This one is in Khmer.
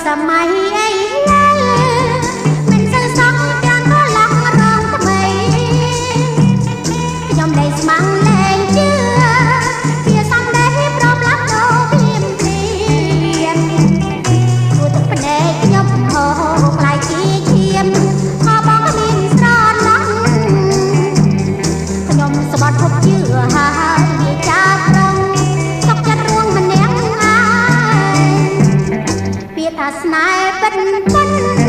សម័យអីមិនសូវសងទាំងក៏ឡងរងថ្មីខ្ញុំដេកស្មាំងលែងជឿជាសំដែងប្រមឡាក់ដោភ្លាមភ្លាមគួរទឹកភ្នែកខ្ញុំហូរខ្លាយជាឈាមខបងមានស្រឡំខ្ញុំស្បត់ភពជឿហើយវាចាប់រងសុខចិត្តរួងម្នាក់ហើយពាក្យថាស្នេហ៍ពិត